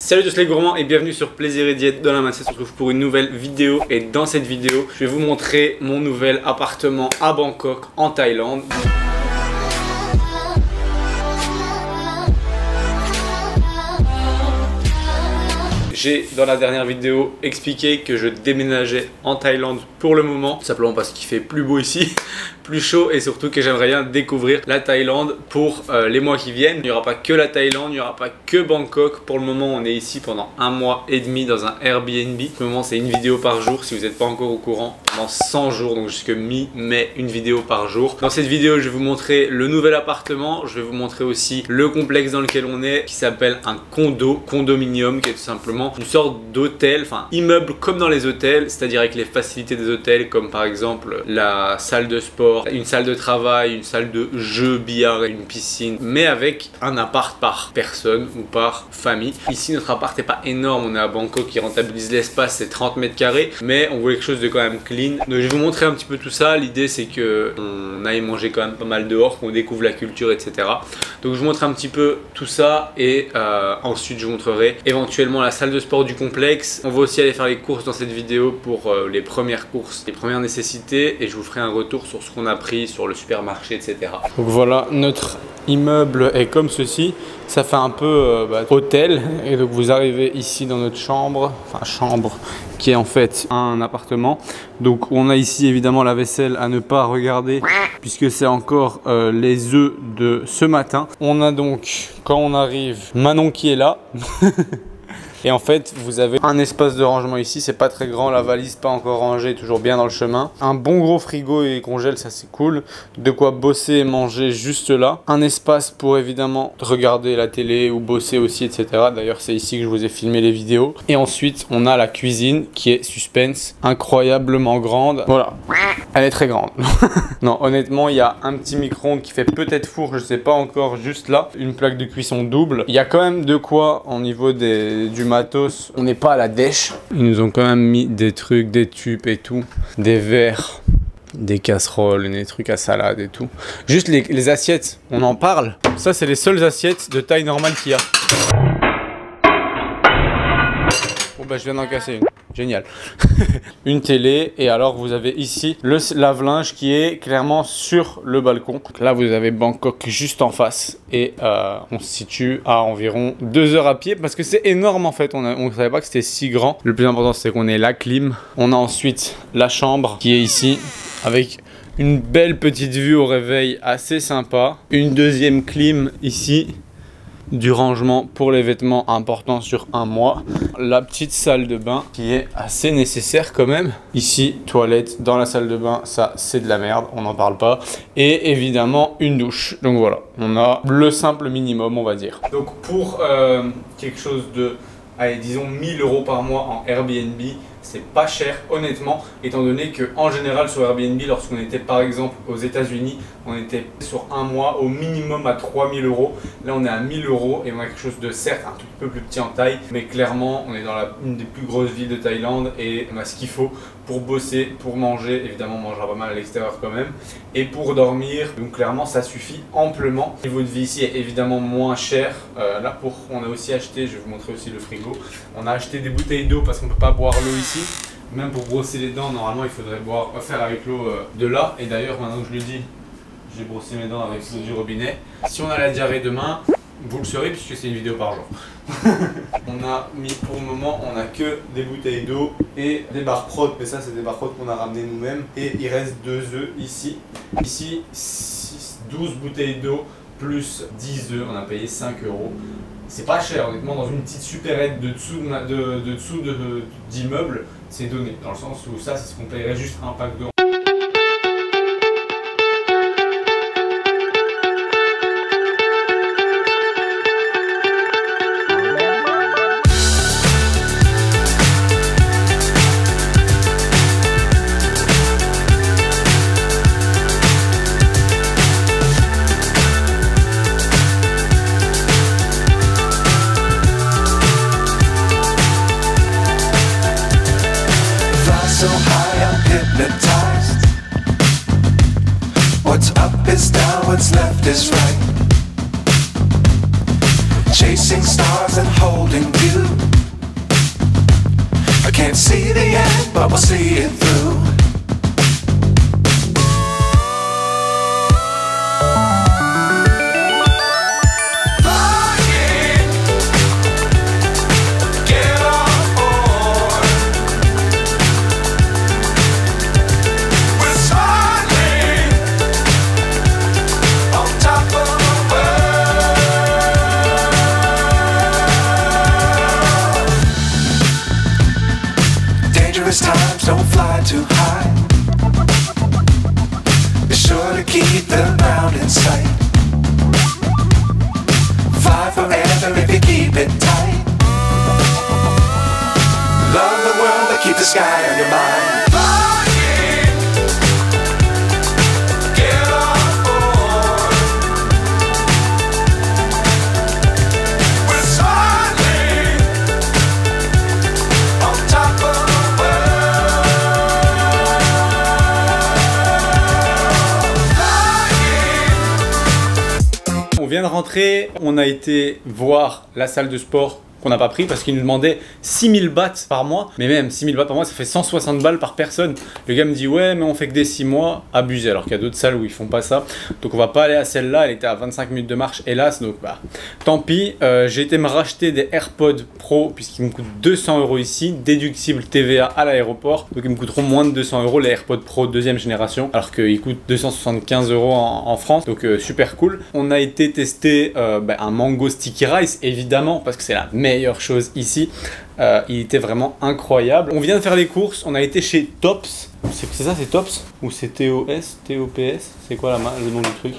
Salut tous les gourmands et bienvenue sur Plaisir et Diète dans la masse. On se retrouve pour une nouvelle vidéo et dans cette vidéo je vais vous montrer mon nouvel appartement à Bangkok en Thaïlande. J'ai dans la dernière vidéo expliqué que je déménageais en Thaïlande pour le moment, simplement parce qu'il fait plus beau ici, plus chaud et surtout que j'aimerais bien découvrir la Thaïlande pour les mois qui viennent. Il n'y aura pas que la Thaïlande, il n'y aura pas que Bangkok. Pour le moment on est ici pendant 1 mois et demi dans un Airbnb. Pour le moment c'est une vidéo par jour si vous n'êtes pas encore au courant. Pendant 100 jours, donc jusque mi-mai, une vidéo par jour. Dans cette vidéo je vais vous montrer le nouvel appartement. Je vais vous montrer aussi le complexe dans lequel on est qui s'appelle un condominium, qui est tout simplement une sorte d'hôtel, enfin immeuble comme dans les hôtels, c'est-à-dire avec les facilités des hôtels comme par exemple la salle de sport, une salle de travail, une salle de jeux, billard et une piscine, mais avec un appart par personne ou par famille. Ici notre appart n'est pas énorme, on est à Bangkok qui rentabilise l'espace, c'est 30 mètres carrés, mais on voulait quelque chose de quand même clean. Donc je vais vous montrer un petit peu tout ça. L'idée c'est que on aille manger quand même pas mal dehors, qu'on découvre la culture, etc. Donc je vous montre un petit peu tout ça et ensuite je vous montrerai éventuellement la salle de sport du complexe. On va aussi aller faire les courses dans cette vidéo pour les premières courses, les premières nécessités, et je vous ferai un retour sur ce qu'on a pris sur le supermarché, etc. Donc voilà, notre immeuble est comme ceci. Ça fait un peu hôtel, et donc vous arrivez ici dans notre chambre, enfin chambre qui est en fait un appartement. Donc on a ici évidemment la vaisselle à ne pas regarder puisque c'est encore les œufs de ce matin. On a donc, quand on arrive, Manon qui est là. Et en fait, vous avez un espace de rangement ici, c'est pas très grand, la valise pas encore rangée, toujours bien dans le chemin. Un bon gros frigo et congèle, ça c'est cool. De quoi bosser et manger juste là. Un espace pour évidemment regarder la télé ou bosser aussi, etc. D'ailleurs, c'est ici que je vous ai filmé les vidéos. Et ensuite, on a la cuisine qui est suspense, incroyablement grande. Voilà, elle est très grande. Non, honnêtement, il y a un petit micro-ondes qui fait peut-être four, je sais pas encore, juste là. Une plaque de cuisson double. Il y a quand même de quoi au niveau du matos, on n'est pas à la dèche. Ils nous ont quand même mis des trucs, des tubes et tout, des verres, des casseroles, des trucs à salade et tout. Juste les assiettes, on en parle. Ça, c'est les seules assiettes de taille normale qu'il y a. Bon bah je viens d'en casser une. Génial. Une télé, et alors vous avez ici le lave-linge qui est clairement sur le balcon. Là vous avez Bangkok juste en face et on se situe à environ 2 heures à pied parce que c'est énorme en fait. On ne savait pas que c'était si grand. Le plus important c'est qu'on ait la clim. On a ensuite la chambre qui est ici avec une belle petite vue au réveil assez sympa. Une deuxième clim ici. Du rangement pour les vêtements important sur 1 mois. La petite salle de bain qui est assez nécessaire quand même. Ici, toilette dans la salle de bain, ça c'est de la merde, on n'en parle pas. Et évidemment une douche. Donc voilà, on a le simple minimum on va dire. Donc pour quelque chose de, allez, disons 1000 € par mois en Airbnb, c'est pas cher honnêtement, étant donné que en général sur Airbnb, lorsqu'on était par exemple aux États-Unis, on était sur 1 mois au minimum à 3000 €. Là on est à 1000 € et on a quelque chose de certes un tout peu plus petit en taille, mais clairement on est dans une des plus grosses villes de Thaïlande et on a ce qu'il faut pour bosser, pour manger. Évidemment on mangera pas mal à l'extérieur quand même, et pour dormir. Donc clairement ça suffit amplement. Le niveau de vie ici est évidemment moins cher. Là on a aussi acheté, je vais vous montrer aussi le frigo, on a acheté des bouteilles d'eau parce qu'on peut pas boire l'eau ici. Même pour brosser les dents, normalement il faudrait faire avec l'eau de là. Et d'ailleurs maintenant que je le dis, j'ai brossé mes dents avec l'eau du robinet. Si on a la diarrhée demain, vous le saurez puisque c'est une vidéo par jour. On a mis pour le moment, on a que des bouteilles d'eau et des barres prod, mais ça c'est des barres prod qu'on a ramené nous-mêmes. Et il reste 2 œufs ici. Ici 12 bouteilles d'eau plus 10 œufs, on a payé 5 €. C'est pas cher honnêtement, dans une petite supérette de dessous d'immeuble, c'est donné. Dans le sens où ça c'est ce qu'on paierait juste un pack d'eau. So high, I'm hypnotized. What's up is down, what's left is right. Chasing stars and holding you. but we'll see it through. Times don't fly too high. Be sure to keep the ground in sight. Fly forever if you keep it tight. Love the world but keep the sky on your mind. On vient de rentrer, on a été voir la salle de sport qu'on n'a pas pris parce qu'il nous demandait 6000 bahts par mois. Mais même 6000 bahts par mois, ça fait 160 balles par personne. Le gars me dit ouais mais on fait que des 6 mois, abusé. Alors qu'il y a d'autres salles où ils font pas ça. Donc on va pas aller à celle-là, elle était à 25 minutes de marche hélas. Donc bah tant pis. J'ai été me racheter des AirPods Pro puisqu'ils me coûtent 200 € ici, déductible TVA à l'aéroport. Donc ils me coûteront moins de 200 € les AirPods Pro deuxième génération. Alors qu'ils coûtent 275 € en France. Donc super cool. On a été tester un mango sticky rice évidemment parce que c'est la meilleure chose ici. Il était vraiment incroyable. On vient de faire les courses, on a été chez Tops. C'est ça, c'est Tops ou c'est TOS, TOPS? C'est quoi le nom du truc?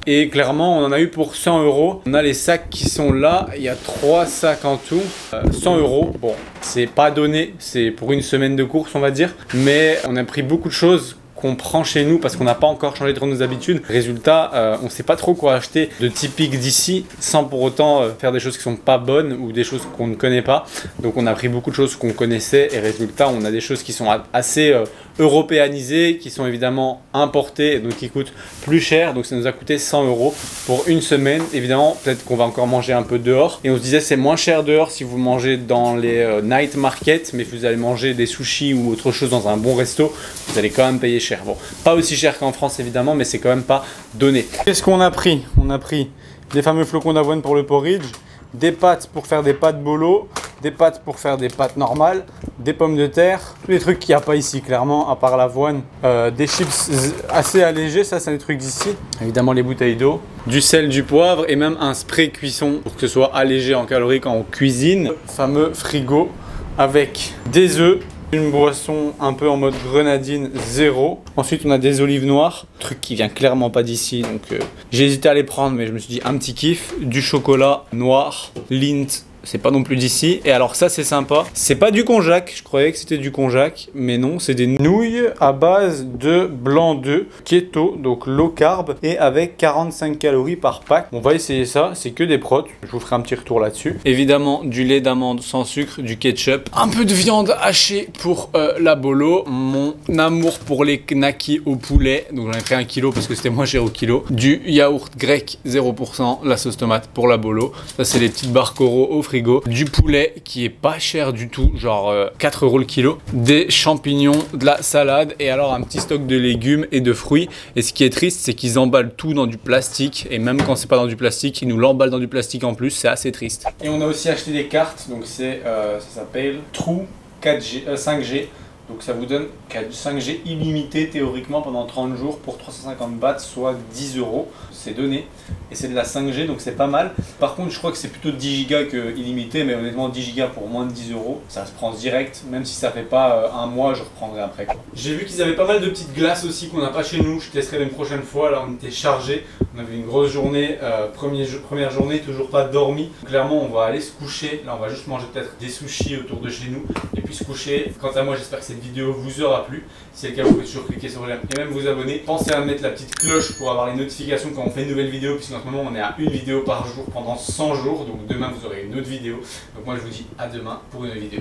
Et clairement on en a eu pour 100 €. On a les sacs qui sont là, il y a 3 sacs en tout, 100 €. Bon, c'est pas donné, c'est pour une semaine de course on va dire. Mais on a pris beaucoup de choses qu'on prend chez nous parce qu'on n'a pas encore changé trop nos habitudes. Résultat, on sait pas trop quoi acheter de typique d'ici sans pour autant faire des choses qui sont pas bonnes ou des choses qu'on ne connaît pas. Donc on a pris beaucoup de choses qu'on connaissait et résultat on a des choses qui sont assez européanisées, qui sont évidemment importées et donc qui coûtent plus cher. Donc ça nous a coûté 100 € pour une semaine. Évidemment peut-être qu'on va encore manger un peu dehors et on se disait c'est moins cher dehors si vous mangez dans les night markets, mais si vous allez manger des sushis ou autre chose dans un bon resto, vous allez quand même payer cher. Bon, pas aussi cher qu'en France évidemment, mais c'est quand même pas donné. Qu'est-ce qu'on a pris? On a pris des fameux flocons d'avoine pour le porridge, des pâtes pour faire des pâtes bolo, des pâtes pour faire des pâtes normales, des pommes de terre, tous les trucs qu'il n'y a pas ici clairement à part l'avoine, des chips assez allégés, ça c'est des trucs d'ici, évidemment les bouteilles d'eau, du sel, du poivre et même un spray cuisson pour que ce soit allégé en calories quand on cuisine. Le fameux frigo avec des œufs, une boisson un peu en mode grenadine 0. Ensuite on a des olives noires, truc qui vient clairement pas d'ici, donc j'ai hésité à les prendre mais je me suis dit un petit kiff. Du chocolat noir, Lindt, c'est pas non plus d'ici. Et alors ça c'est sympa, c'est pas du konjac, je croyais que c'était du konjac, mais non, c'est des nouilles à base de blanc d'œuf, keto, donc low carb et avec 45 calories par pack. On va essayer ça, c'est que des protes, je vous ferai un petit retour là-dessus. Évidemment du lait d'amande sans sucre, du ketchup, un peu de viande hachée pour la bolo, mon amour pour les knackis au poulet, donc j'en ai pris 1 kg parce que c'était moins cher au kilo, du yaourt grec 0%, la sauce tomate pour la bolo, ça c'est les petites barres Coro au frigo, du poulet qui est pas cher du tout, genre 4 € le kilo, des champignons, de la salade et alors un petit stock de légumes et de fruits. Et ce qui est triste, c'est qu'ils emballent tout dans du plastique et même quand c'est pas dans du plastique, ils nous l'emballent dans du plastique en plus, c'est assez triste. Et on a aussi acheté des cartes, donc c'est ça s'appelle True 5G. Donc ça vous donne 5G illimité théoriquement pendant 30 jours pour 350 bahts, soit 10 €. C'est donné. Et c'est de la 5G, donc c'est pas mal. Par contre, je crois que c'est plutôt 10 Go que illimité, mais honnêtement 10 Go pour moins de 10 €, ça se prend direct. Même si ça fait pas un mois, je reprendrai après. J'ai vu qu'ils avaient pas mal de petites glaces aussi qu'on n'a pas chez nous. Je testerai une prochaine fois. Là, on était chargés. On avait une grosse journée. Première journée, toujours pas dormi. Clairement, on va aller se coucher. Là, on va juste manger peut-être des sushis autour de chez nous et puis se coucher. Quant à moi, j'espère que cette vidéo vous aura plu. Si c'est le cas, vous pouvez toujours cliquer sur j'aime et même vous abonner. Pensez à mettre la petite cloche pour avoir les notifications quand on fait une nouvelle vidéo, puisqu'en ce moment on est à une vidéo par jour pendant 100 jours. Donc demain vous aurez une autre vidéo. Donc moi je vous dis à demain pour une nouvelle vidéo.